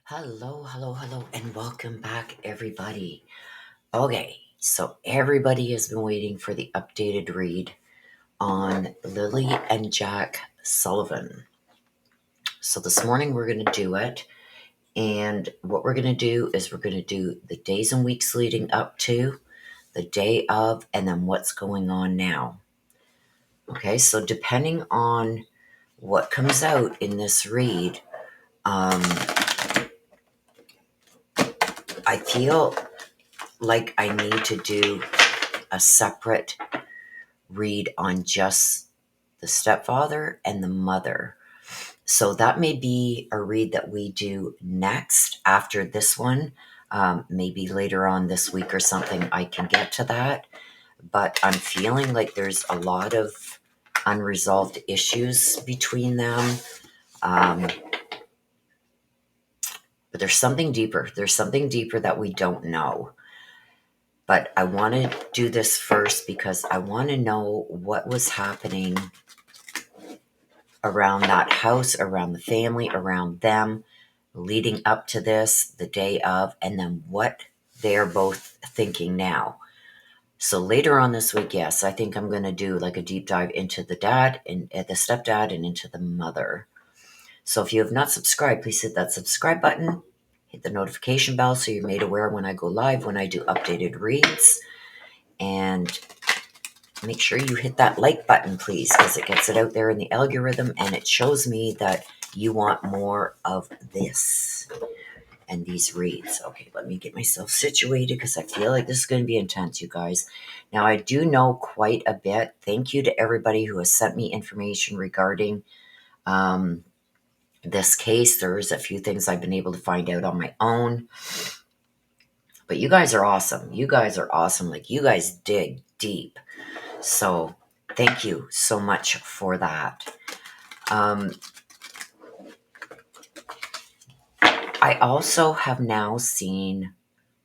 Hello, and welcome back, everybody. Okay, so everybody has been waiting for the updated read on Lily and Jack Sullivan. So this morning we're going to do it, and what we're going to do is we're going to do the days and weeks leading up to, the day of, and then what's going on now. Okay, so depending on what comes out in this read, I feel like I need to do a separate read on just the stepfather and the mother. So that may be a read that we do next after this one. Maybe later on this week or something I can get to that. But I'm feeling like there's a lot of unresolved issues between them. But there's something deeper. There's something deeper that we don't know. But I want to do this first because I want to know what was happening around that house, around the family, around them, leading up to this, the day of, and then what they're both thinking now. So later on this week, yes, I think I'm going to do like a deep dive into the dad and the stepdad and into the mother. So if you have not subscribed, please hit that subscribe button. Hit the notification bell so you're made aware when I go live, when I do updated reads. And make sure you hit that like button, please, because it gets it out there in the algorithm and it shows me that you want more of this and these reads. Okay, let me get myself situated because I feel like this is going to be intense, you guys. Now, I do know quite a bit. Thank you to everybody who has sent me information regarding this case. There's a few things I've been able to find out on my own. But you guys are awesome. You guys are awesome. Like, you guys dig deep. So thank you so much for that. I also have now seen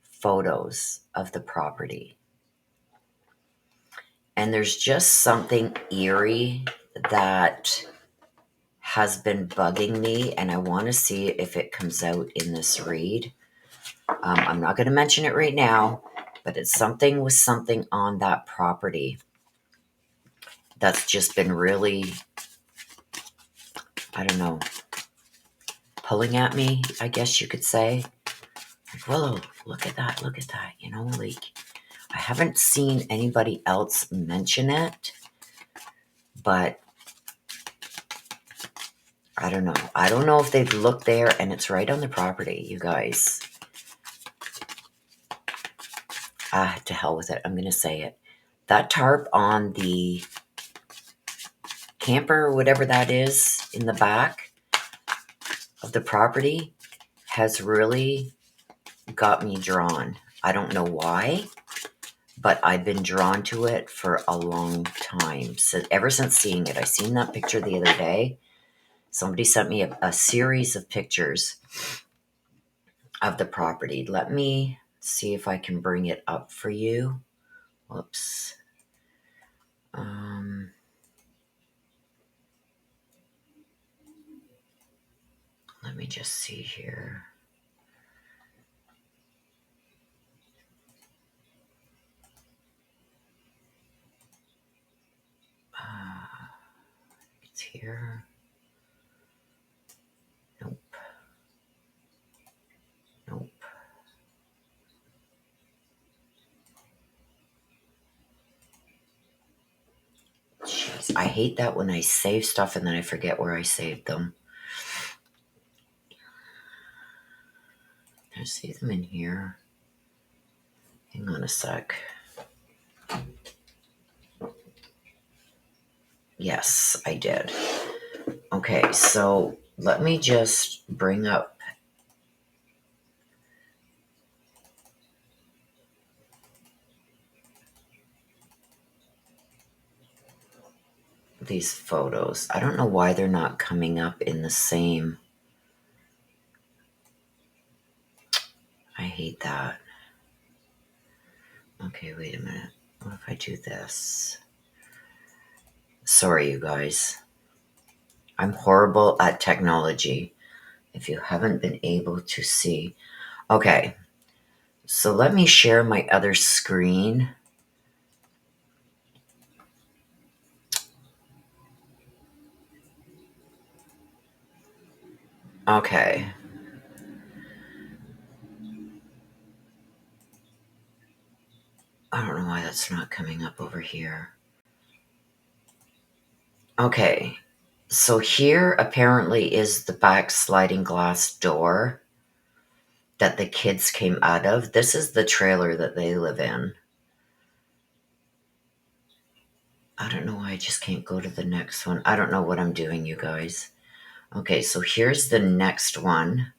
photos of the property. And there's just something eerie that has been bugging me, and I want to see if it comes out in this read. I'm not going to mention it right now, but it's something with something on that property that's just been really, I don't know. pulling at me, I guess you could say. Like, whoa, look at that, you know, like, I haven't seen anybody else mention it, but I don't know. I don't know if they've looked there, and it's right on the property, you guys. To hell with it. I'm going to say it. That tarp on the camper, or whatever that is, in the back of the property has really got me drawn. I don't know why, but I've been drawn to it for a long time. So ever since seeing it, I seen that picture the other day. Somebody sent me a series of pictures of the property. Let me see if I can bring it up for you. Whoops. Let me just see here. It's here. Nope. Nope. Jeez, I hate that when I save stuff and then I forget where I saved them. I see them in here. Hang on a sec. Yes, I did. Okay, so let me just bring up these photos. I don't know why they're not coming up in the same. I hate that. Okay, wait a minute. What if I do this? Sorry, you guys. I'm horrible at technology, if you haven't been able to see. Okay, so let me share my other screen. Okay. I don't know why that's not coming up over here. Okay, so here apparently is the back sliding glass door that the kids came out of. This is the trailer that they live in. I don't know why I just can't go to the next one. I don't know what I'm doing, you guys. Okay, so here's the next one.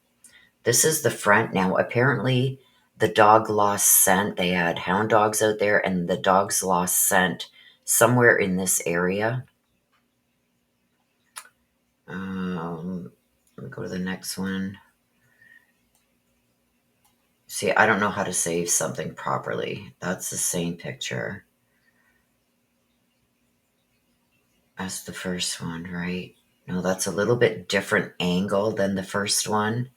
This is the front. Now, apparently, the dog lost scent. They had hound dogs out there, and the dogs lost scent somewhere in this area. Let me go to the next one. See, I don't know how to save something properly. That's the same picture as the first one, right? No, that's a little bit different angle than the first one.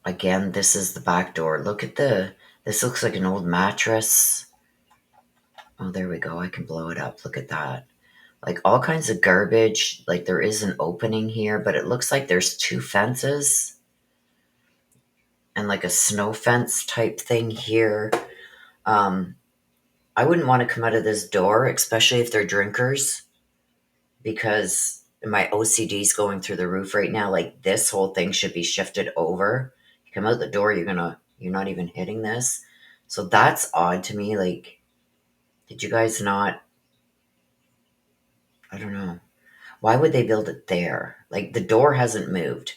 Again, this is the back door. Look at this looks like an old mattress. Oh, there we go. I can blow it up. Look at that. Like all kinds of garbage. Like there is an opening here, but it looks like there's two fences and like a snow fence type thing here. I wouldn't want to come out of this door, especially if they're drinkers, because my OCD's going through the roof right now. Like this whole thing should be shifted over. You come out the door, you're not even hitting this. So that's odd to me. Like, did you guys not? I don't know. Why would they build it there? Like the door hasn't moved.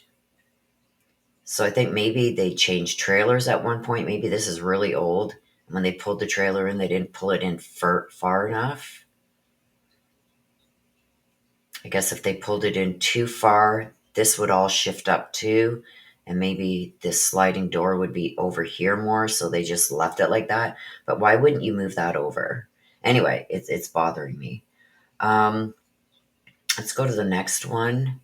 So I think maybe they changed trailers at one point. Maybe this is really old. When they pulled the trailer in, they didn't pull it in far enough. I guess if they pulled it in too far, this would all shift up too. And maybe this sliding door would be over here more. So they just left it like that. But why wouldn't you move that over? Anyway, it's bothering me. Let's go to the next one.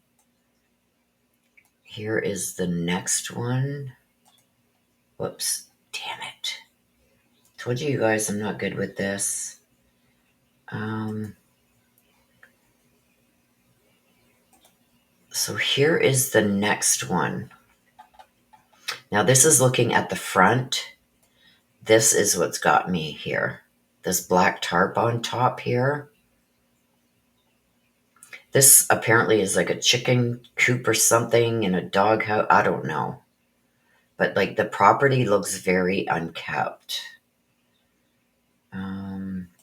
Here is the next one. Whoops. Damn it. Told you guys I'm not good with this. So here is the next one. Now this is looking at the front. This is what's got me here. This black tarp on top here. This apparently is like a chicken coop or something in a dog house. I don't know. But like the property looks very unkept.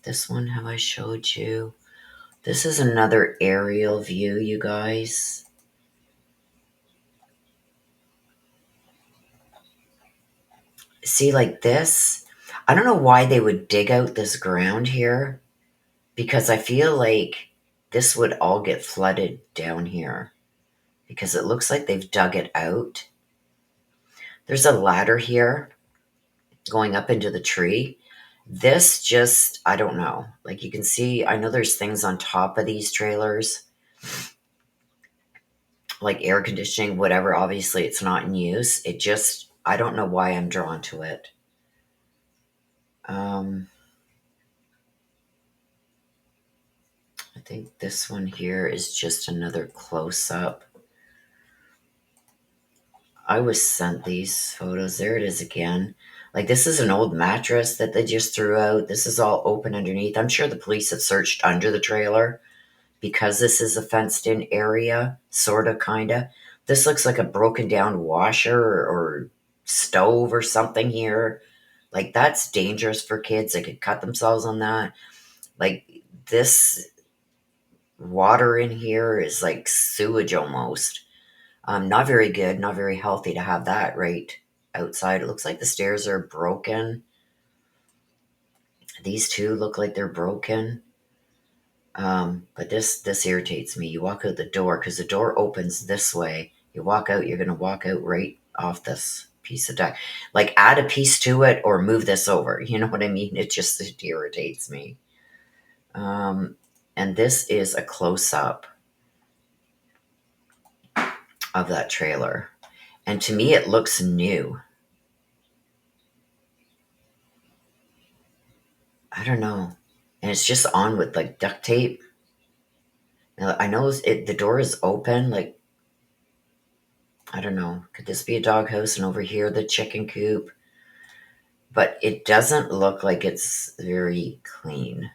This one, have I showed you? This is another aerial view, you guys. See, like this, I don't know why they would dig out this ground here, because I feel like this would all get flooded down here, because it looks like they've dug it out. There's a ladder here going up into the tree. This just, I don't know. Like you can see, I know there's things on top of these trailers, like air conditioning, whatever. Obviously, it's not in use. It just, I don't know why I'm drawn to it. I think this one here is just another close-up. I was sent these photos. There it is again. Like this is an old mattress that they just threw out. This is all open underneath. I'm sure the police have searched under the trailer because this is a fenced-in area, sort of, kind of. This looks like a broken down washer or stove or something here. Like that's dangerous for kids. They could cut themselves on that. Like this water in here is like sewage almost. Not very good, not very healthy to have that right outside. It looks like the stairs are broken. These two look like they're broken. But this irritates me. You walk out the door, because the door opens this way. You walk out, you're going to walk out right off this piece of deck. Like add a piece to it or move this over. You know what I mean? It irritates me. And this is a close-up of that trailer. And to me, it looks new. I don't know. And it's just on with like duct tape. Now, I know the door is open. Like, I don't know. Could this be a doghouse? And over here, the chicken coop. But it doesn't look like it's very clean.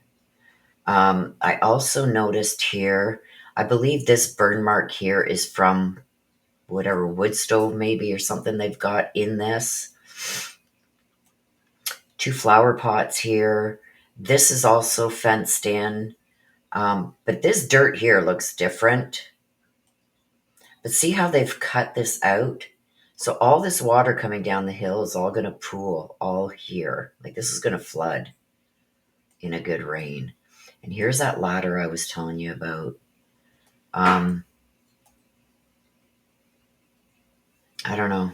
I also noticed here, I believe this burn mark here is from whatever wood stove maybe or something they've got in this. 2 flower pots here. This is also fenced in. But this dirt here looks different. But see how they've cut this out? So all this water coming down the hill is all going to pool all here. Like this is going to flood in a good rain. And here's that ladder I was telling you about. I don't know.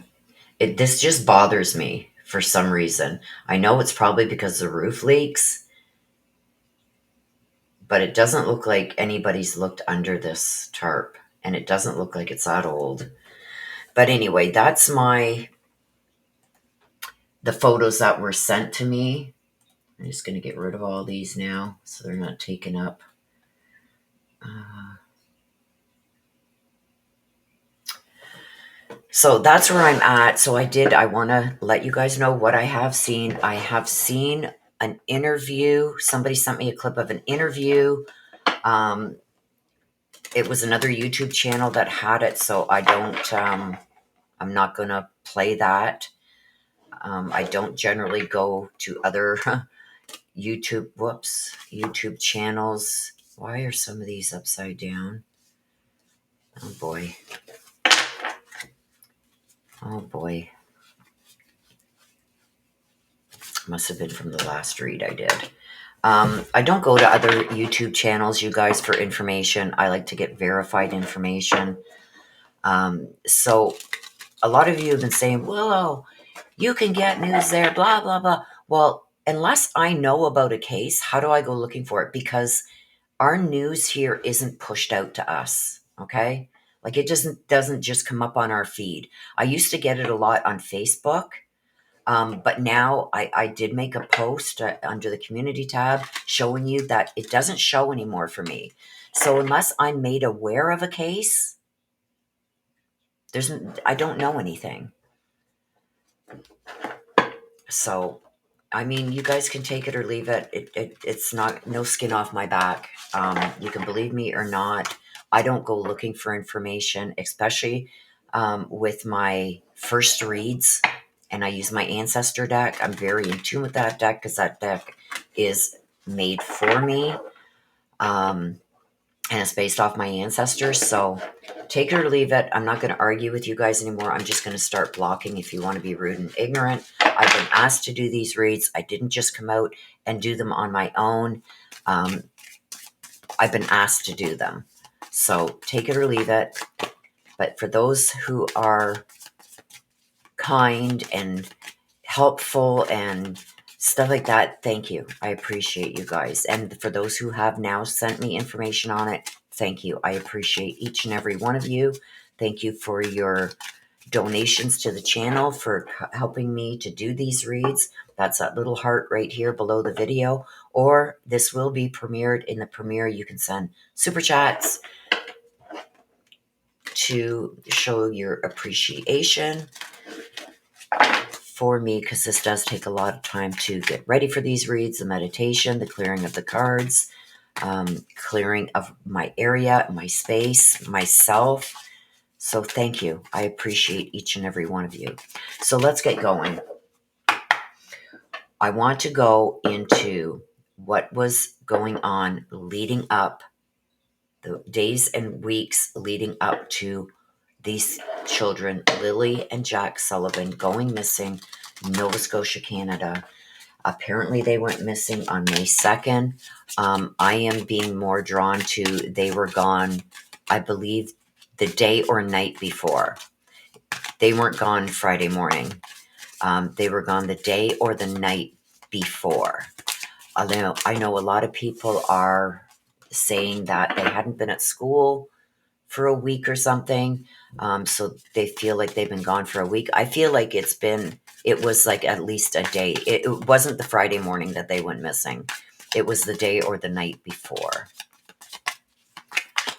This just bothers me for some reason. I know it's probably because the roof leaks, but it doesn't look like anybody's looked under this tarp, and it doesn't look like it's that old. But anyway, that's the photos that were sent to me. I'm just going to get rid of all these now so they're not taken up. So that's where I'm at. So I want to let you guys know what I have seen. I have seen an interview. Somebody sent me a clip of an interview. It was another YouTube channel that had it, so I'm not going to play that. I don't generally go to other YouTube channels. Why are some of these upside down? Oh boy. Oh boy. Must have been from the last read I did. I don't go to other YouTube channels, you guys, for information. I like to get verified information. So a lot of you have been saying, well, you can get news there, blah, blah, blah. Well, unless I know about a case, how do I go looking for it? Because our news here isn't pushed out to us, okay? Like it doesn't just come up on our feed. I used to get it a lot on Facebook. But now I did make a post under the community tab showing you that it doesn't show anymore for me. So unless I'm made aware of a case, I don't know anything. So, I mean, you guys can take it or leave it. It's not, no skin off my back. You can believe me or not. I don't go looking for information, especially with my first reads. And I use my Ancestor deck. I'm very in tune with that deck because that deck is made for me. And it's based off my ancestors. So take it or leave it. I'm not going to argue with you guys anymore. I'm just going to start blocking if you want to be rude and ignorant. I've been asked to do these reads. I didn't just come out and do them on my own. I've been asked to do them. So take it or leave it. But for those who are kind and helpful and stuff like that, thank you. I appreciate you guys. And for those who have now sent me information on it, thank you. I appreciate each and every one of you. Thank you for your donations to the channel, for helping me to do these reads. That's that little heart right here below the video. Or this will be premiered in the premiere. You can send super chats to show your appreciation for me, because this does take a lot of time to get ready for these reads, the meditation, the clearing of the cards, clearing of my area, my space, myself. So thank you. I appreciate each and every one of you. So let's get going. I want to go into what was going on leading up, the days and weeks leading up to these children, Lily and Jack Sullivan, going missing in Nova Scotia, Canada. Apparently they went missing on May 2nd. I am being more drawn to they were gone, I believe, the day or night before. They weren't gone Friday morning. They were gone the day or the night before. I know a lot of people are saying that they hadn't been at school for a week or something. So they feel like they've been gone for a week. I feel like it was like at least a day. It wasn't the Friday morning that they went missing. It was the day or the night before.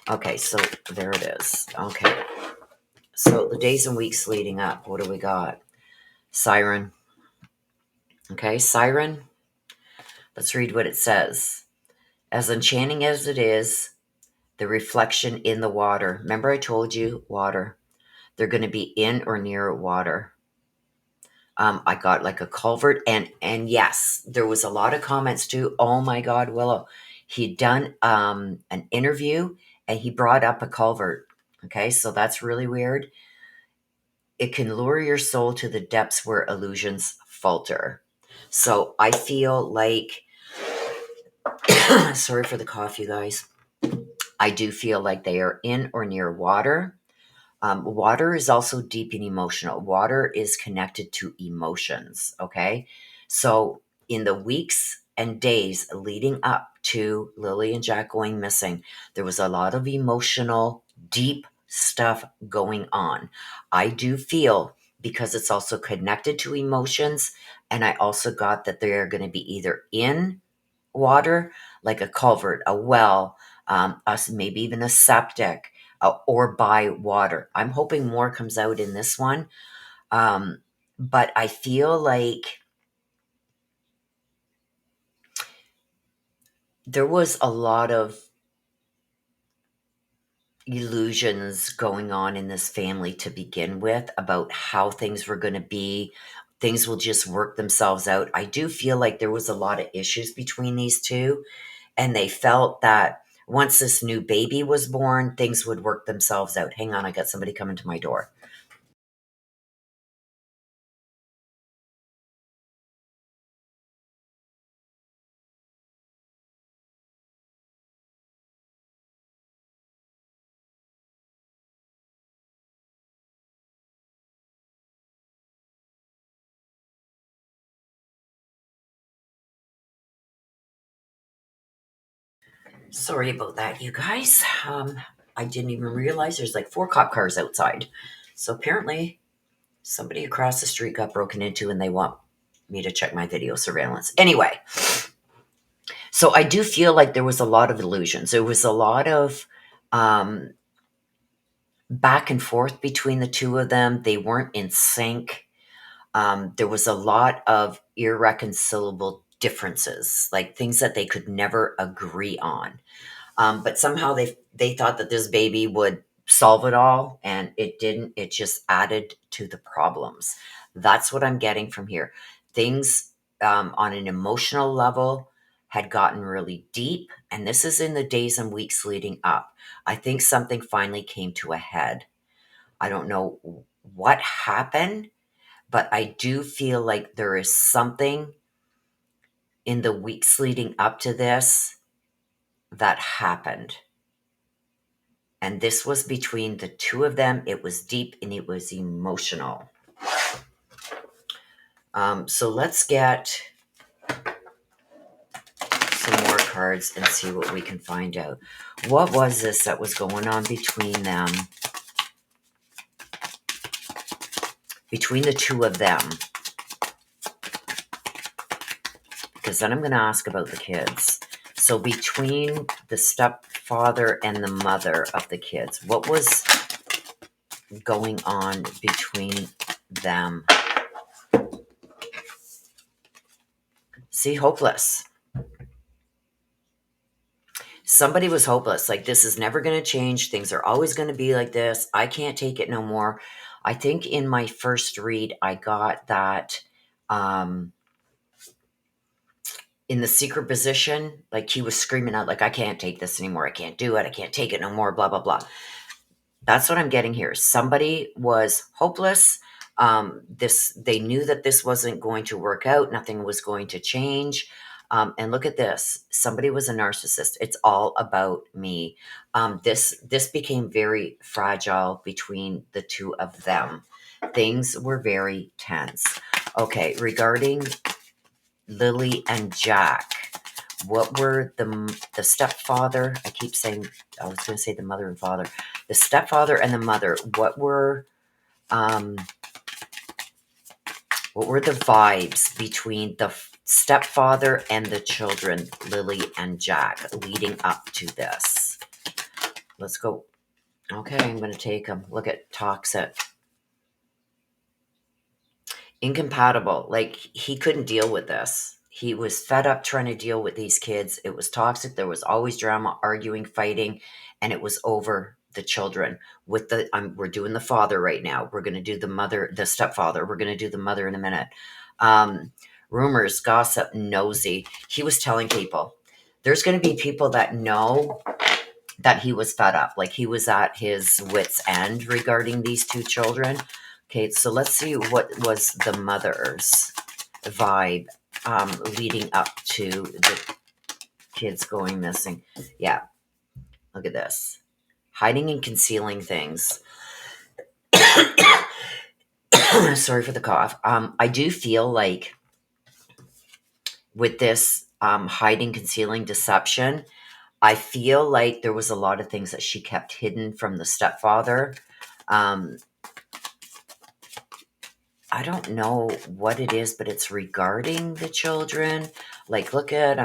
Okay, so there it is. Okay. So the days and weeks leading up, what do we got? Siren. Okay, Siren. Let's read what it says. As enchanting as it is, the reflection in the water. Remember I told you, water. They're going to be in or near water. I got like a culvert, and yes, there was a lot of comments too. Oh my God, Willow. He'd done an interview and he brought up a culvert. Okay, so that's really weird. It can lure your soul to the depths where illusions falter. So I feel like, sorry for the cough, you guys. I do feel like they are in or near water. Water is also deep and emotional. Water is connected to emotions, okay? So in the weeks and days leading up to Lily and Jack going missing, there was a lot of emotional, deep stuff going on. I do feel, because it's also connected to emotions, and I also got that they're going to be either in water, like a culvert, a well, maybe even a septic, or by water. I'm hoping more comes out in this one. But I feel like there was a lot of illusions going on in this family to begin with about how things were going to be. Things will just work themselves out. I do feel like there was a lot of issues between these two, and they felt that once this new baby was born, things would work themselves out. Hang on, I got somebody coming to my door. Sorry about that, you guys. I didn't even realize there's like 4 cop cars outside. So apparently somebody across the street got broken into and they want me to check my video surveillance. Anyway, so I do feel like there was a lot of illusions. There was a lot of back and forth between the two of them. They weren't in sync. There was a lot of irreconcilable differences, like things that they could never agree on. But somehow they thought that this baby would solve it all, and it didn't. It just added to the problems. That's what I'm getting from here. Things on an emotional level had gotten really deep, and this is in the days and weeks leading up. I think something finally came to a head. I don't know what happened, but I do feel like there is something in the weeks leading up to this that happened. And this was between the two of them. It was deep and it was emotional. So let's get some more cards and see what we can find out. What was this that was going on between them? Between the two of them. Because then I'm going to ask about the kids. So between the stepfather and the mother of the kids, what was going on between them? See, hopeless. Somebody was hopeless. Like, this is never going to change. Things are always going to be like this. I can't take it no more. I think in my first read, I got that in the secret position, like he was screaming out, like, I can't take this anymore. I can't do it. I can't take it no more, blah, blah, blah. That's what I'm getting here. Somebody was hopeless. They knew that this wasn't going to work out. Nothing was going to change. And look at this. Somebody was a narcissist. It's all about me. This became very fragile between the two of them. Things were very tense. Okay, regarding Lily and Jack, what were the stepfather? I keep saying, I was going to say the mother and father. The stepfather and the mother. What were the vibes between the stepfather and the children, Lily and Jack, leading up to this? Let's go. Okay, I'm going to take them. Look at toxic. Incompatible. Like, he couldn't deal with this. He was fed up trying to deal with these kids. It was toxic. There was always drama, arguing, fighting, and it was over the children. With the we're doing the father right now. We're going to do the mother, the stepfather. We're going to do the mother in a minute. Rumors, gossip, nosy. He was telling people. There's going to be people that know that he was fed up, like he was at his wit's end regarding these two children. Okay, so let's see what was the mother's vibe leading up to the kids going missing. Yeah, look at this. Hiding and concealing things. Sorry for the cough. I do feel like with this hiding, concealing, deception, I feel like there was a lot of things that she kept hidden from the stepfather. I don't know what it is, but it's regarding the children. Like, look at,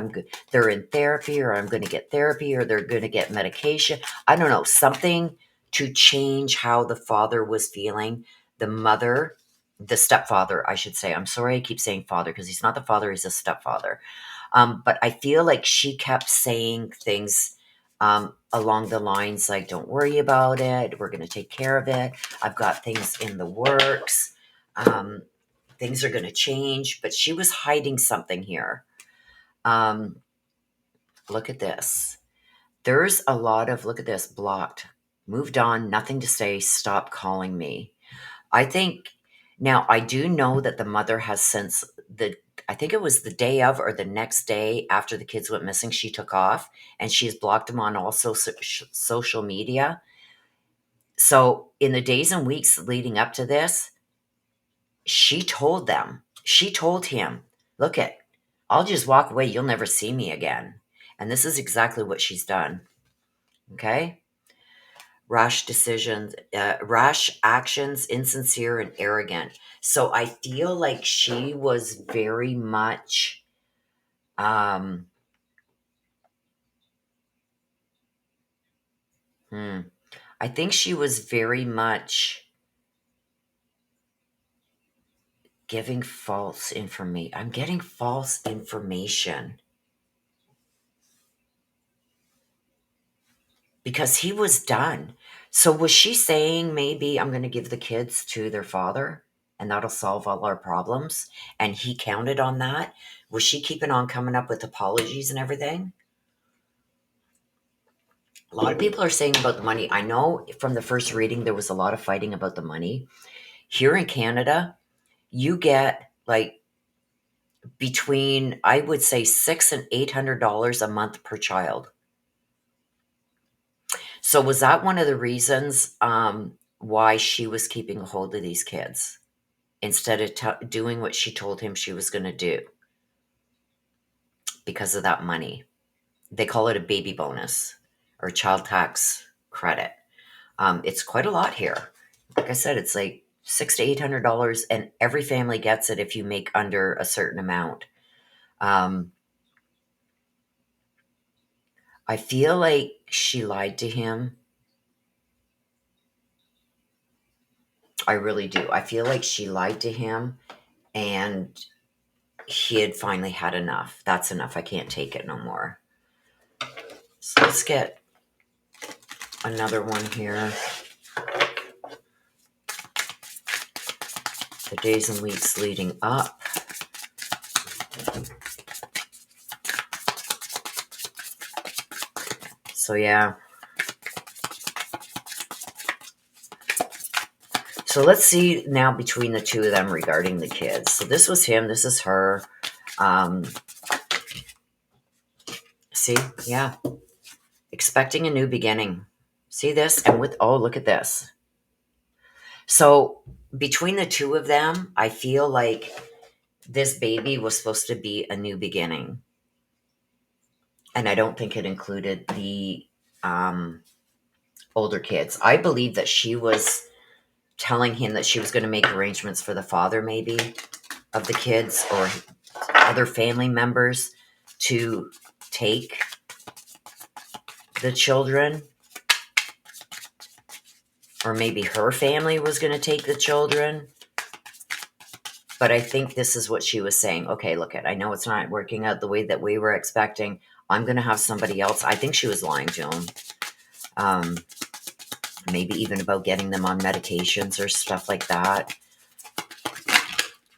they're in therapy, or I'm going to get therapy, or they're going to get medication. I don't know, something to change how the father was feeling. The mother, the stepfather, I should say. I'm sorry I keep saying father, because he's not the father, he's a stepfather. But I feel like she kept saying things along the lines like, don't worry about it. We're going to take care of it. I've got things in the works. Things are going to change, but she was hiding something here. Look at this. There's a lot of, look at this, blocked, moved on, nothing to say, stop calling me. I think, now I do know that the mother has since I think it was the day of or the next day after the kids went missing, she took off and she has blocked them on all social media. So in the days and weeks leading up to this, she told him, look it, I'll just walk away. You'll never see me again. And this is exactly what she's done. Okay. Rash decisions, rash actions, insincere and arrogant. So I feel like she was very much, I I think she was very much giving false information. I'm getting false information. Because he was done. So was she saying maybe I'm going to give the kids to their father and that'll solve all our problems? And he counted on that? Was she keeping on coming up with apologies and everything? A lot of people are saying about the money. I know from the first reading there was a lot of fighting about the money. Here in Canada, you get like between, I would say, $600 and $800 a month per child. So was that one of the reasons why she was keeping a hold of these kids instead of doing what she told him she was going to do because of that money? They call it a baby bonus or child tax credit. It's quite a lot here. Like I said, it's like $600 to $800, and every family gets it if you make under a certain amount. I feel like she lied to him. I really do. I feel like she lied to him, and he had finally had enough. That's enough. I can't take it no more. So let's get another one here. The days and weeks leading up. So yeah. So let's see now between the two of them regarding the kids. So this was him. This is her. See? Yeah. Expecting a new beginning. See this? And with, oh, look at this. So between the two of them, I feel like this baby was supposed to be a new beginning. And I don't think it included the older kids. I believe that she was telling him that she was going to make arrangements for the father, maybe, of the kids or other family members to take the children. Or maybe her family was going to take the children. But I think this is what she was saying. Okay, look, I know it's not working out the way that we were expecting. I'm going to have somebody else. I think she was lying to him. Maybe even about getting them on medications or stuff like that.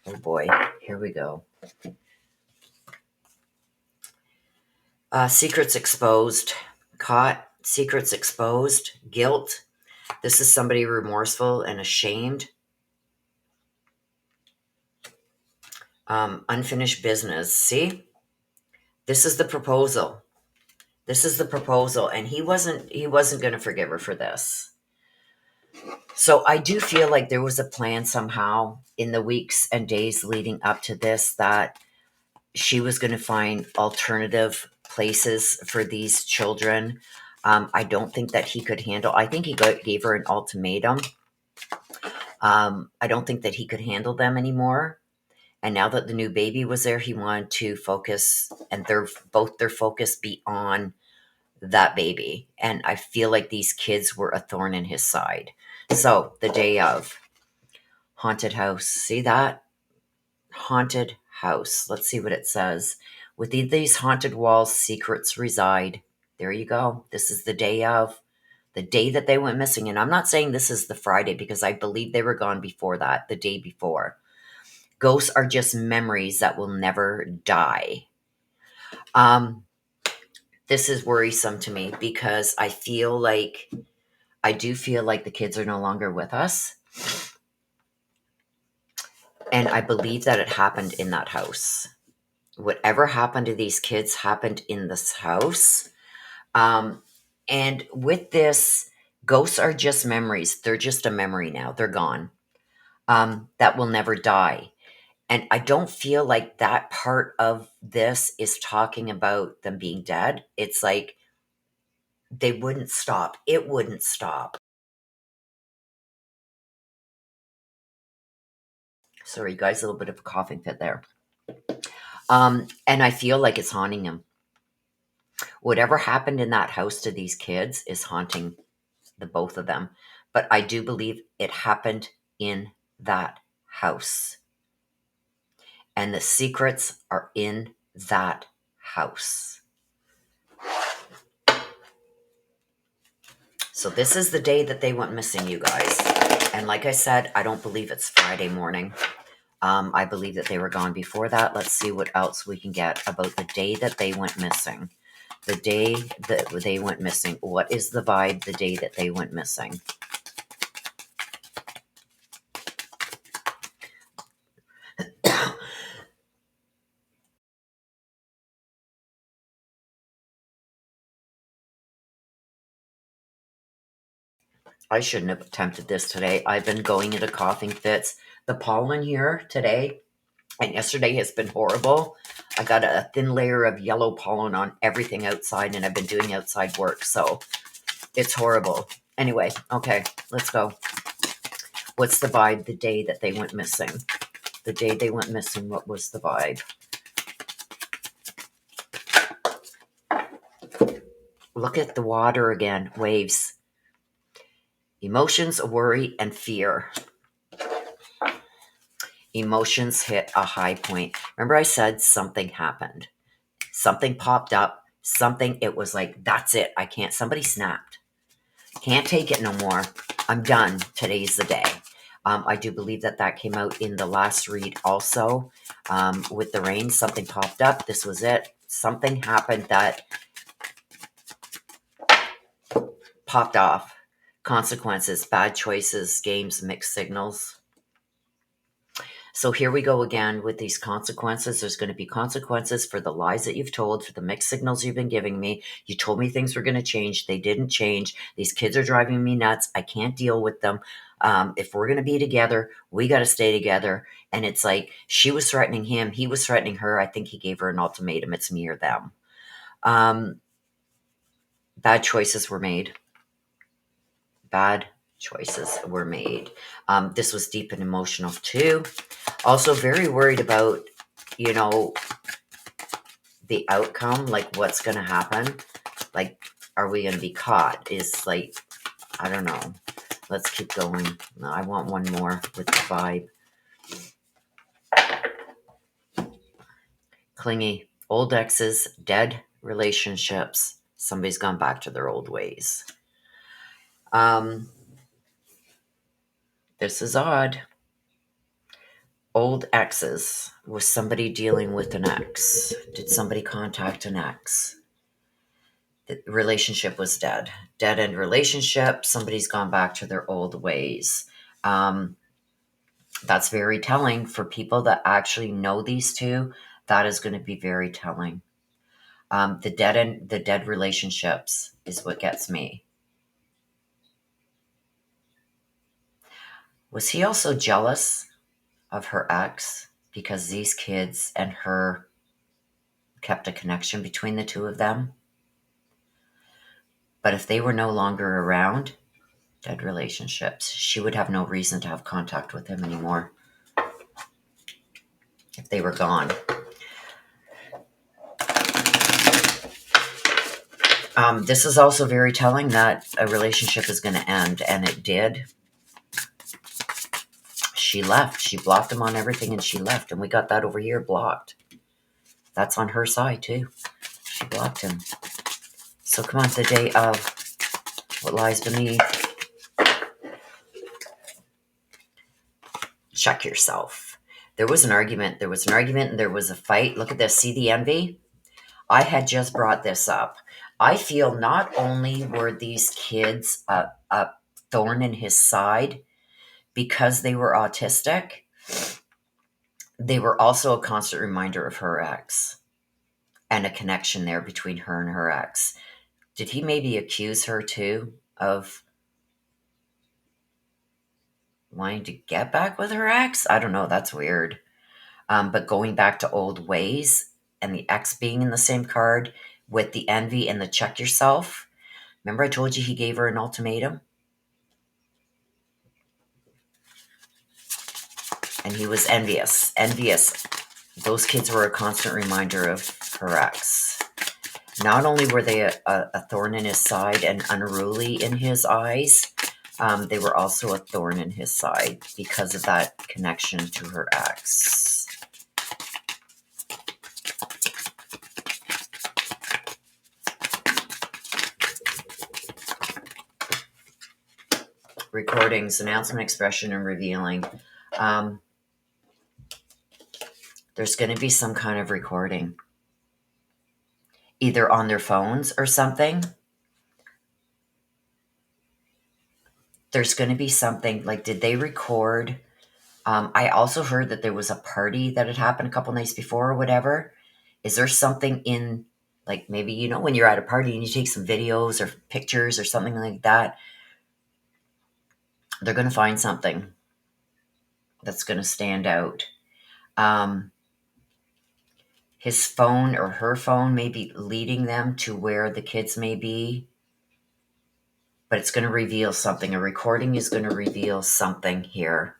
Oh boy, here we go. Secrets exposed. Caught. Secrets exposed. Guilt. This is somebody remorseful and ashamed. Unfinished business. See? This is the proposal. This is the proposal. And he wasn't going to forgive her for this. So I do feel like there was a plan somehow in the weeks and days leading up to this that she was going to find alternative places for these children. I don't think that he could handle. I think he gave her an ultimatum. I don't think that he could handle them anymore. And now that the new baby was there, he wanted to focus, and their focus be on that baby. And I feel like these kids were a thorn in his side. So the day of. Haunted house. See that? Haunted house. Let's see what it says. Within these haunted walls, secrets reside. There you go. This is the day of. The day that they went missing. And I'm not saying this is the Friday because I believe they were gone before that, the day before. Ghosts are just memories that will never die. This is worrisome to me because I do feel like the kids are no longer with us. And I believe that it happened in that house. Whatever happened to these kids happened in this house. And with this, ghosts are just memories. They're just a memory now. They're gone. That will never die. And I don't feel like that part of this is talking about them being dead. It's like they wouldn't stop. It wouldn't stop. Sorry, guys, a little bit of a coughing fit there. And I feel like it's haunting him. Whatever happened in that house to these kids is haunting the both of them. But I do believe it happened in that house. And the secrets are in that house. So this is the day that they went missing, you guys. And like I said, I don't believe it's Friday morning. I believe that they were gone before that. Let's see what else we can get about the day that they went missing. The day that they went missing. What is the vibe the day that they went missing? I shouldn't have attempted this today. I've been going into coughing fits. The pollen here today and yesterday has been horrible. I got a thin layer of yellow pollen on everything outside, and I've been doing outside work, so it's horrible. Anyway, okay, let's go. What's the vibe the day that they went missing? The day they went missing, what was the vibe? Look at the water again, waves. Emotions, worry, and fear. Emotions hit a high point. Remember I said something happened. Something popped up. Something, it was like, that's it. I can't, somebody snapped. Can't take it no more. I'm done. Today's the day. I do believe that that came out in the last read also. With the rain, something popped up. This was it. Something happened that popped off. Consequences, bad choices, games, mixed signals. So here we go again with these consequences. There's going to be consequences for the lies that you've told, for the mixed signals you've been giving me. You told me things were going to change. They didn't change. These kids are driving me nuts. I can't deal with them. If we're going to be together, we got to stay together. And it's like she was threatening him. He was threatening her. I think he gave her an ultimatum. It's me or them. Bad choices were made. Bad choices were made. This was deep and emotional too. Also very worried about, the outcome, like what's going to happen. Like, are we going to be caught? Is like, I don't know. Let's keep going. No, I want one more with the vibe. Clingy. Old exes, dead relationships. Somebody's gone back to their old ways. This is odd. Old exes. Was somebody dealing with an ex? Did somebody contact an ex? The relationship was dead. Dead end relationship. Somebody's gone back to their old ways. That's very telling for people that actually know these two. That is going to be very telling. The dead relationships is what gets me. Was he also jealous of her ex because these kids and her kept a connection between the two of them? But if they were no longer around, dead relationships, she would have no reason to have contact with him anymore if they were gone. This is also very telling that a relationship is going to end, and it did. She left. She blocked him on everything, and she left. And we got that over here blocked. That's on her side, too. She blocked him. So come on, the day of what lies beneath. Check yourself. There was an argument. And there was a fight. Look at this. See the envy? I had just brought this up. I feel not only were these kids a thorn in his side because they were autistic, they were also a constant reminder of her ex and a connection there between her and her ex. Did he maybe accuse her too of wanting to get back with her ex? I don't know. That's weird. But going back to old ways and the ex being in the same card with the envy and the check yourself. Remember I told you he gave her an ultimatum? And he was envious. Those kids were a constant reminder of her ex. Not only were they a thorn in his side and unruly in his eyes, they were also a thorn in his side because of that connection to her ex. Recordings, announcement, expression, and revealing. There's going to be some kind of recording, either on their phones or something. There's going to be something like, did they record? I also heard that there was a party that had happened a couple nights before or whatever. Is there something in, like, maybe, you know, when you're at a party and you take some videos or pictures or something like that, they're going to find something that's going to stand out. His phone or her phone may be leading them to where the kids may be, but it's going to reveal something. A recording is going to reveal something here.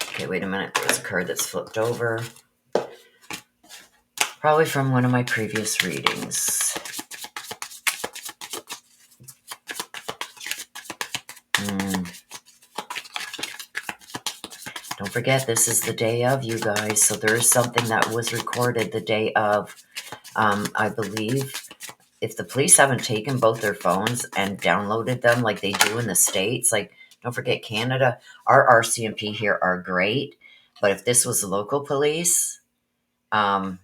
Okay, wait a minute. There's a card that's flipped over. Probably from one of my previous readings. Don't forget, this is the day of, you guys. So there is something that was recorded the day of. I believe if the police haven't taken both their phones and downloaded them like they do in the States, like, don't forget Canada, our RCMP here are great. But if this was local police, I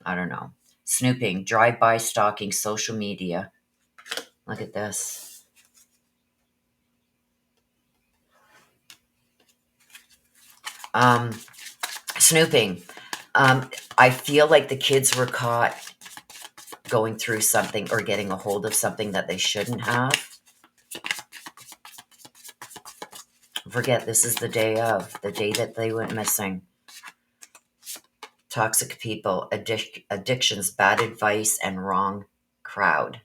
don't know. Snooping, drive-by stalking, social media. Look at this. Snooping. I feel like the kids were caught going through something or getting a hold of something that they shouldn't have. Forget, this is the day of, the day that they went missing. Toxic people, addictions, bad advice, and wrong crowd.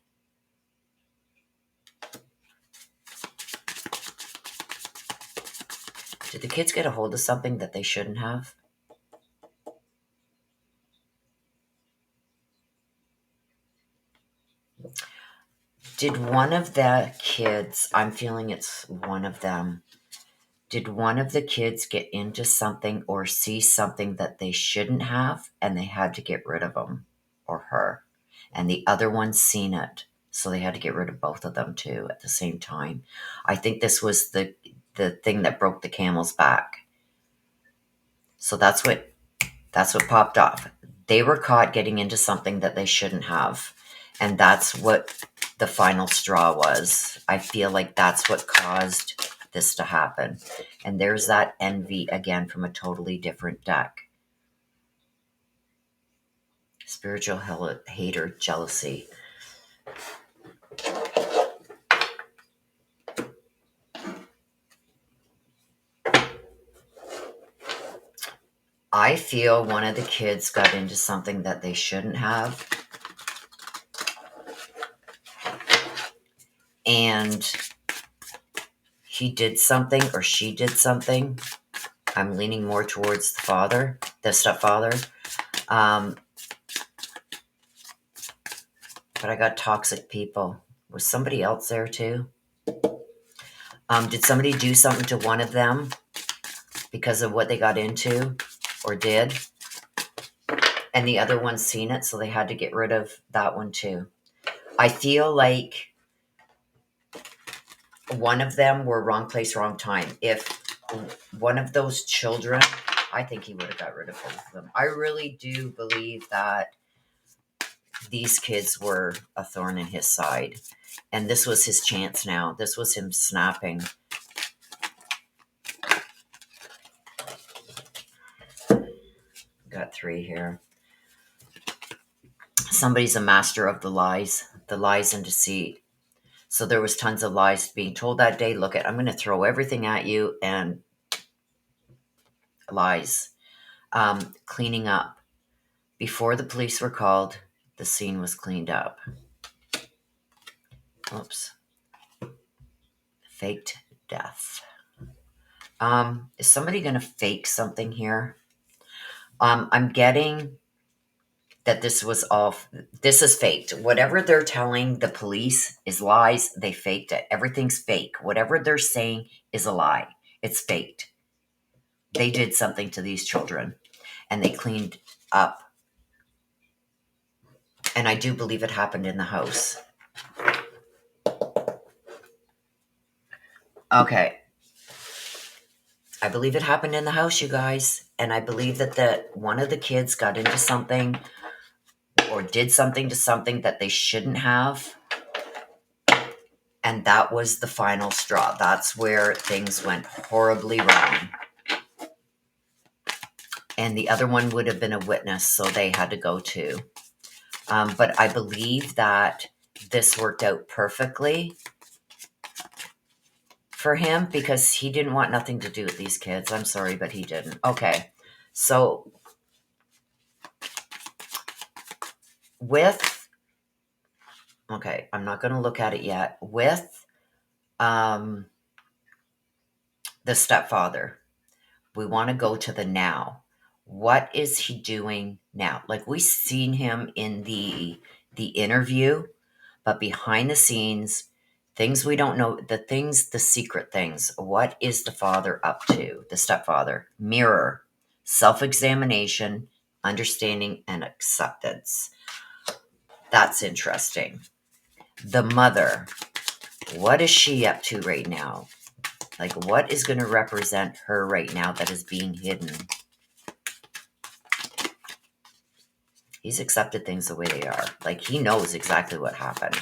Did the kids get a hold of something that they shouldn't have? Did one of the kids, I'm feeling it's one of them, did one of the kids get into something or see something that they shouldn't have and they had to get rid of him or her? And the other one seen it, so they had to get rid of both of them too at the same time. I think this was the thing that broke the camel's back. So that's what popped off. They were caught getting into something that they shouldn't have. And that's what the final straw was. I feel like that's what caused this to happen. And there's that envy again from a totally different deck. Spiritual hater, jealousy. I feel one of the kids got into something that they shouldn't have. And he did something or she did something. I'm leaning more towards the father, the stepfather. But I got toxic people. Was somebody else there too? Did somebody do something to one of them because of what they got into or did? And the other one seen it, so they had to get rid of that one too. I feel like one of them were wrong place, wrong time. If one of those children, I think he would have got rid of both of them. I really do believe that these kids were a thorn in his side. And this was his chance now. This was him snapping. Got 3 here. Somebody's a master of the lies and deceit. So there was tons of lies being told that day. Look, I'm going to throw everything at you, and lies. Cleaning up. Before the police were called, the scene was cleaned up. Oops. Faked death. Is somebody going to fake something here? I'm getting that this is faked. Whatever they're telling the police is lies. They faked it. Everything's fake. Whatever they're saying is a lie. It's faked. They did something to these children and they cleaned up. And I do believe it happened in the house. Okay. I believe it happened in the house, you guys. And I believe that one of the kids got into something or did something to something that they shouldn't have. And that was the final straw. That's where things went horribly wrong. And the other one would have been a witness, so they had to go too. But I believe that this worked out perfectly for him because he didn't want nothing to do with these kids. I'm sorry, but he didn't. Okay, so okay, I'm not going to look at it yet. With the stepfather, we want to go to the now. What is he doing now? Like, we've seen him in the interview, but behind the scenes, things we don't know, the secret things. What is the father up to? The stepfather. Mirror, self-examination, understanding, and acceptance. That's interesting. The mother. What is she up to right now? Like, what is going to represent her right now that is being hidden? He's accepted things the way they are. Like, he knows exactly what happened.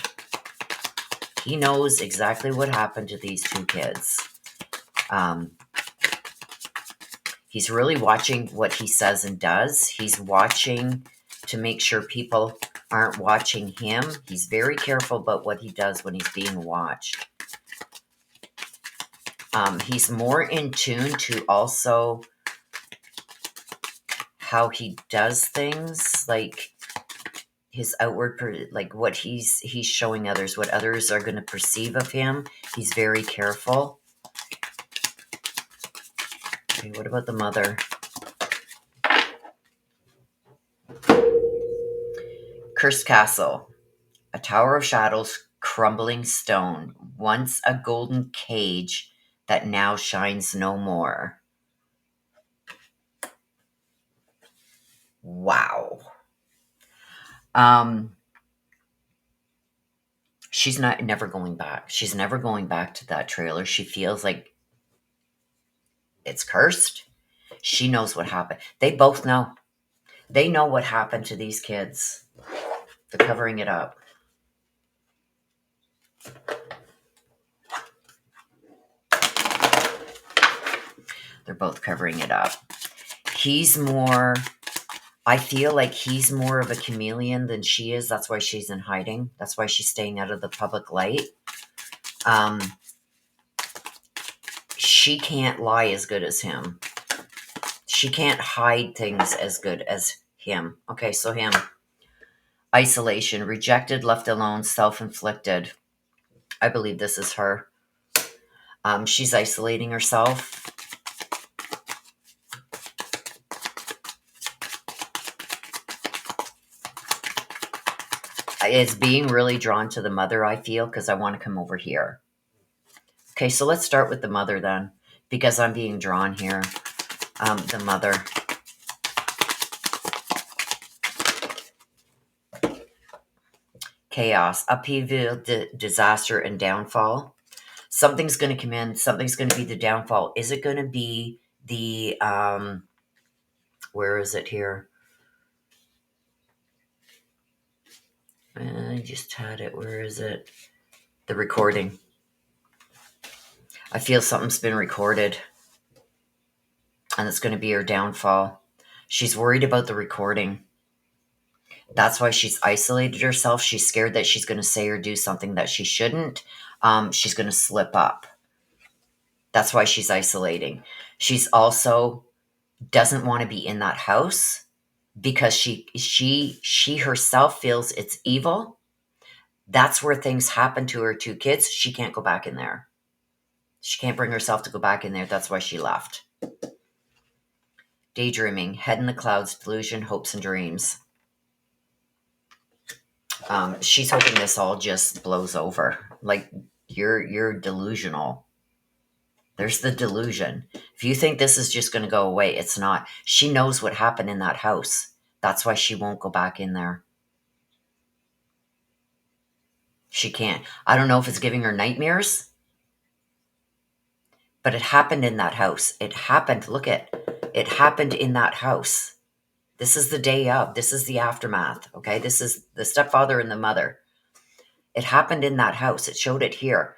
He knows exactly what happened to these two kids. He's really watching what he says and does. He's watching to make sure people aren't watching him. He's very careful about what he does when he's being watched. He's more in tune to also how he does things, like his outward, like what he's showing others, what others are going to perceive of him. He's very careful. Okay, what about the mother? Cursed castle, a tower of shadows, crumbling stone, once a golden cage that now shines no more. Wow. She's never going back. She's never going back to that trailer. She feels like it's cursed. She knows what happened. They both know. They know what happened to these kids. They're covering it up. They're both covering it up. I feel like he's more of a chameleon than she is. That's why she's in hiding. That's why she's staying out of the public light. She can't lie as good as him. She can't hide things as good as him. Okay, so him. Isolation, rejected, left alone, self-inflicted. I believe this is her. She's isolating herself. It's being really drawn to the mother, I feel, because I want to come over here. Okay, so let's start with the mother then, because I'm being drawn here. The mother. Chaos, upheaval, disaster, and downfall. Something's going to come in. Something's going to be the downfall. Is it going to be the, where is it here? I just had it. Where is it? The recording. I feel something's been recorded. And it's going to be her downfall. She's worried about the recording. That's why she's isolated herself. She's scared that she's going to say or do something that she shouldn't. She's going to slip up. That's why she's isolating. She's also doesn't want to be in that house because she herself feels it's evil. That's where things happen to her two kids. She can't go back in there. She can't bring herself to go back in there. That's why she left. Daydreaming, head in the clouds, delusion, hopes, and dreams. She's hoping this all just blows over. Like, you're delusional. There's the delusion. If you think this is just going to go away, it's not. She knows what happened in that house. That's why she won't go back in there. She can't. I don't know if it's giving her nightmares, but it happened in that house. It happened. Look at it happened in that house. This is the day of. This is the aftermath. Okay. This is the stepfather and the mother. It happened in that house. It showed it here.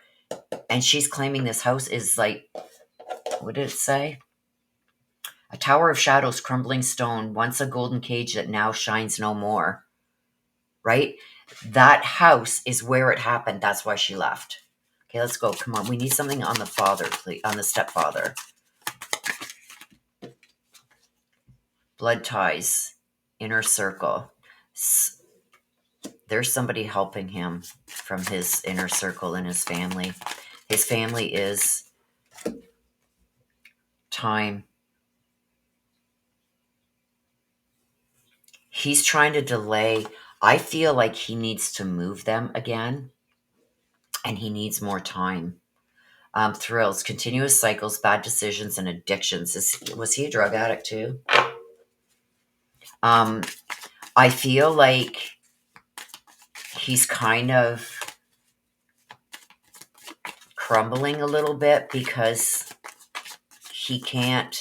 And she's claiming this house is like, what did it say? A tower of shadows, crumbling stone, once a golden cage that now shines no more. Right? That house is where it happened. That's why she left. Okay, let's go. Come on. We need something on the father, please. On the stepfather. Blood ties. Inner circle. There's somebody helping him from his inner circle and his family. His family is time. He's trying to delay. I feel like he needs to move them again, and he needs more time. Thrills, continuous cycles, bad decisions, and addictions. Was he a drug addict too? I feel like he's kind of crumbling a little bit because he can't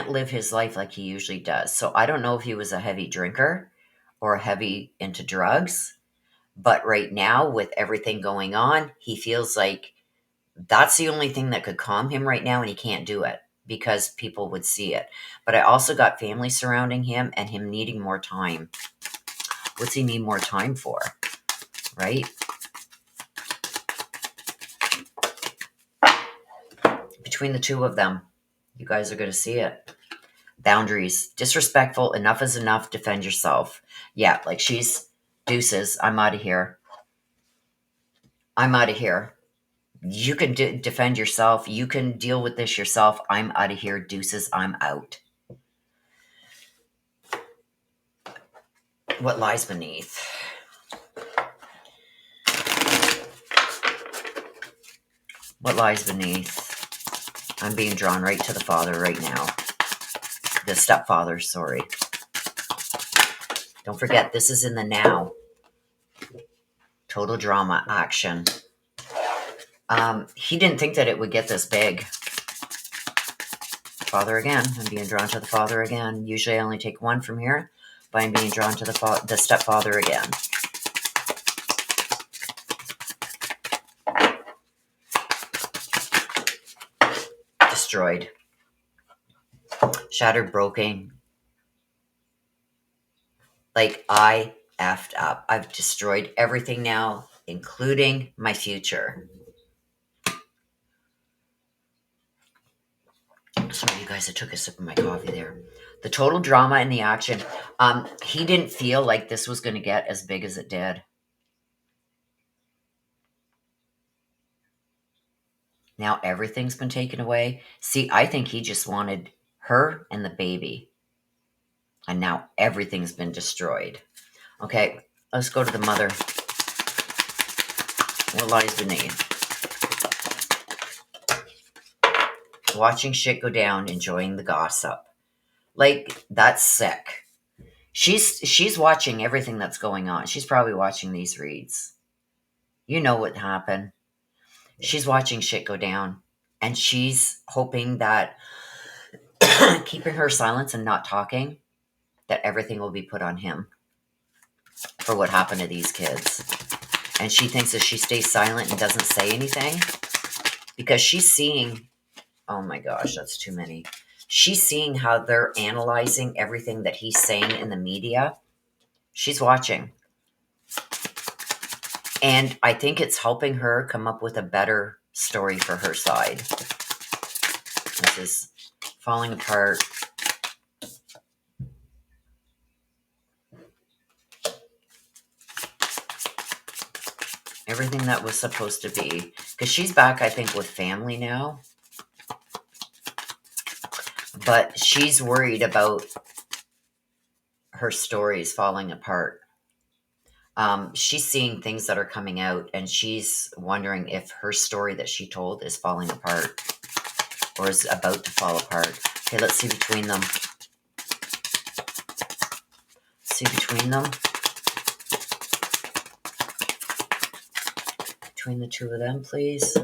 live his life like he usually does. So I don't know if he was a heavy drinker or heavy into drugs, but right now with everything going on, he feels like that's the only thing that could calm him right now, and he can't do it because people would see it. But I also got family surrounding him and him needing more time. What's he need more time for? Right? Between the two of them, you guys are going to see it. Boundaries. Disrespectful. Enough is enough. Defend yourself. Yeah, like she's deuces. I'm out of here. I'm out of here. You can defend yourself. You can deal with this yourself. I'm out of here. Deuces. I'm out. What lies beneath? What lies beneath? I'm being drawn right to the father right now. The stepfather, sorry. Don't forget, this is in the now. Total drama, action. He didn't think that it would get this big. Father again. I'm being drawn to the father again. Usually I only take one from here, but I'm being drawn to the stepfather again. Destroyed. Shattered, broken. Like I effed up. I've destroyed everything now, including my future. Sorry, you guys, I took a sip of my coffee there. The total drama and the action. He didn't feel like this was going to get as big as it did. Now everything's been taken away. See, I think he just wanted her and the baby. And now everything's been destroyed. Okay, let's go to the mother. What lies beneath? Watching shit go down, enjoying the gossip. Like, that's sick. She's watching everything that's going on. She's probably watching these reads. You know what happened. She's watching shit go down. And she's hoping that keeping her silence and not talking, that everything will be put on him for what happened to these kids. And she thinks if she stays silent and doesn't say anything, because she's seeing, oh my gosh, that's too many. She's seeing how they're analyzing everything that he's saying in the media. She's watching. And I think it's helping her come up with a better story for her side. This is falling apart. Everything that was supposed to be. Because she's back, I think, with family now. But she's worried about her story is falling apart. She's seeing things that are coming out, and she's wondering if her story that she told is falling apart or is about to fall apart. Okay, let's see between them. See between them. Between the two of them, please.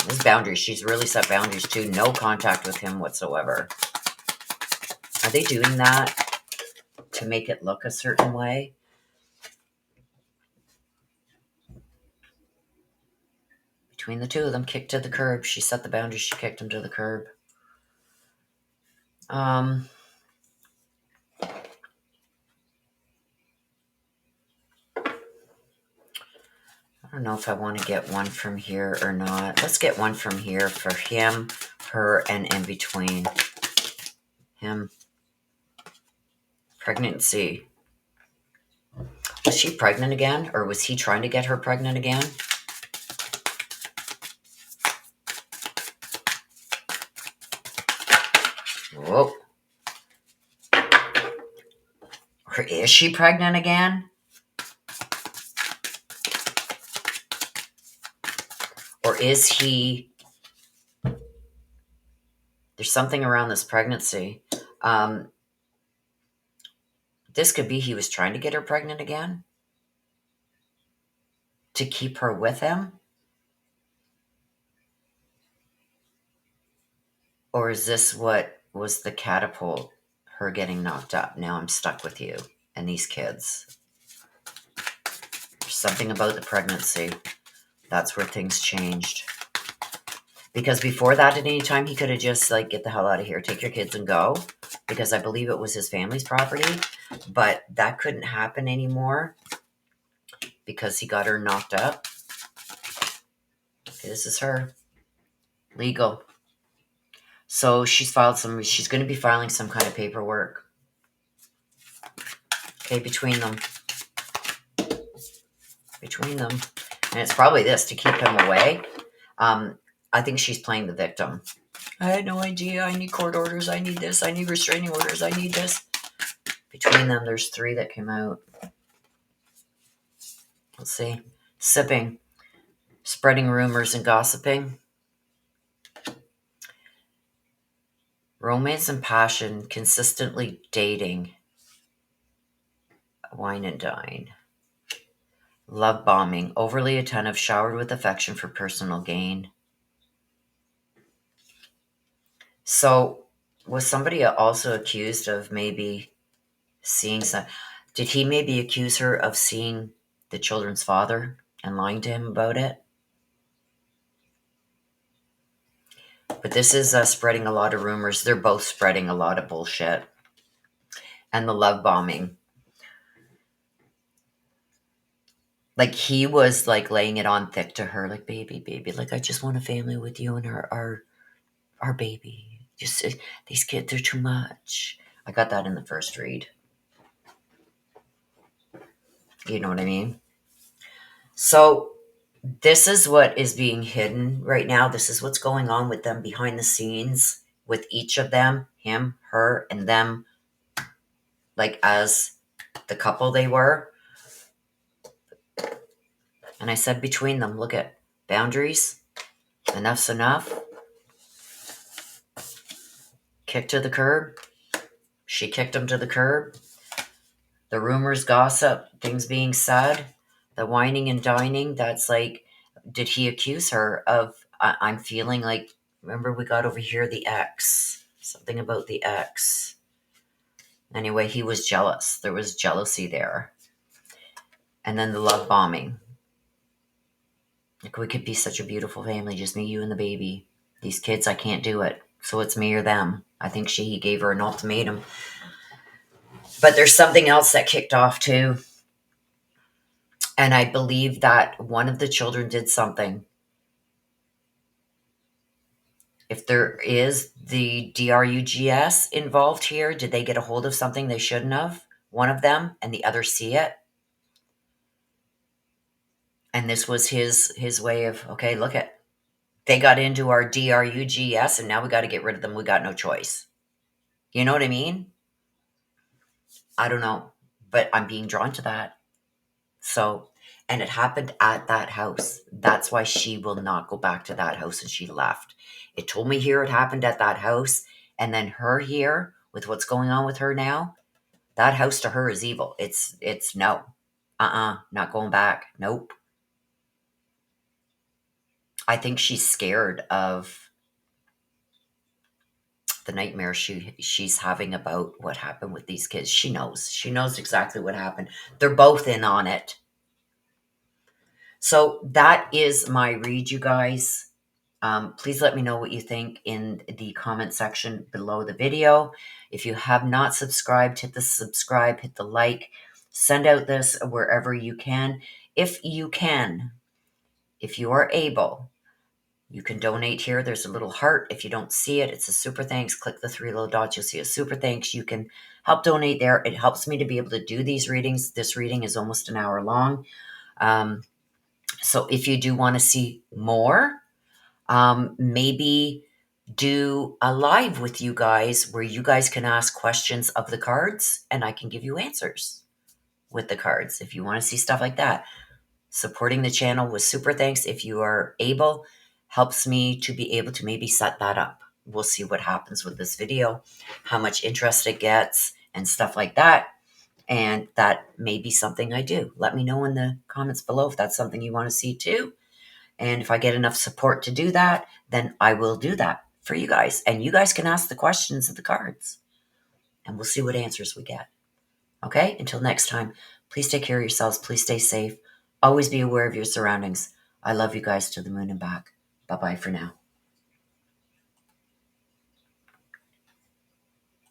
His boundaries. She's really set boundaries too. No contact with him whatsoever. Are they doing that to make it look a certain way? Between the two of them, kicked to the curb. She set the boundaries. She kicked him to the curb. I don't know if I want to get one from here or not. Let's get one from here for him, her, and in between. Him. Pregnancy. Was she pregnant again? Or was he trying to get her pregnant again? Whoa. Or is she pregnant again? Or is he... There's something around this pregnancy. This could be he was trying to get her pregnant again to keep her with him. Or is this what was the catapult? Her getting knocked up. Now I'm stuck with you and these kids. There's something about the pregnancy. That's where things changed. Because before that, at any time, he could have just like, get the hell out of here, take your kids and go. Because I believe it was his family's property. But that couldn't happen anymore because he got her knocked up. Okay, this is her. Legal. So she's going to be filing some kind of paperwork. Okay, between them. Between them. And it's probably this, to keep him away. I think she's playing the victim. I had no idea. I need court orders. I need this. I need restraining orders. I need this. Between them, there's 3 that came out. Let's see. Sipping. Spreading rumors and gossiping. Romance and passion. Consistently dating. Wine and dine. Love bombing. Overly attentive. Showered with affection for personal gain. So, was somebody also accused of maybe seeing some... Did he maybe accuse her of seeing the children's father and lying to him about it? But this is spreading a lot of rumors. They're both spreading a lot of bullshit. And the love bombing. Like, he was like laying it on thick to her. Like, baby, like, I just want a family with you and our baby. Just, these kids are too much. I got that in the first read. You know what I mean? So, this is what is being hidden right now. This is what's going on with them behind the scenes, with each of them, him, her, and them, like as the couple they were. And I said between them, look at boundaries. Enough's enough. Kick to the curb. She kicked him to the curb. The rumors, gossip, things being said. The whining and dining, that's like, did he accuse her of, I'm feeling like, remember we got over here the ex. Something about the ex. Anyway, he was jealous. There was jealousy there. And then the love bombing. Like, we could be such a beautiful family, just me, you, and the baby. These kids, I can't do it. So it's me or them. I think he gave her an ultimatum. But there's something else that kicked off too. And I believe that one of the children did something. If there is the DRUGS involved here, did they get a hold of something they shouldn't have? One of them, and the other see it? And this was his way of, okay, look it. They got into our DRUGS and now we got to get rid of them. We got no choice. You know what I mean? I don't know, but I'm being drawn to that. So, and it happened at that house. That's why she will not go back to that house and she left. It told me here it happened at that house. And then her here with what's going on with her now, that house to her is evil. It's no. Not going back. Nope. I think she's scared of the nightmare she's having about what happened with these kids. She knows. She knows exactly what happened. They're both in on it. So that is my read, you guys. Please let me know what you think in the comment section below the video. If you have not subscribed, hit the subscribe, hit the like, send out this wherever you can. If you can, if you are able, you can donate here. There's a little heart. If you don't see it, it's a super thanks. Click the three little dots. You'll see a super thanks. You can help donate there. It helps me to be able to do these readings. This reading is almost an hour long. So if you do want to see more, maybe do a live with you guys where you guys can ask questions of the cards and I can give you answers with the cards. If you want to see stuff like that, supporting the channel with super thanks if you are able helps me to be able to maybe set that up. We'll see what happens with this video, how much interest it gets and stuff like that. And that may be something I do. Let me know in the comments below if that's something you want to see too. And if I get enough support to do that, then I will do that for you guys. And you guys can ask the questions of the cards and we'll see what answers we get. Okay, until next time, please take care of yourselves. Please stay safe. Always be aware of your surroundings. I love you guys to the moon and back. Bye-bye for now.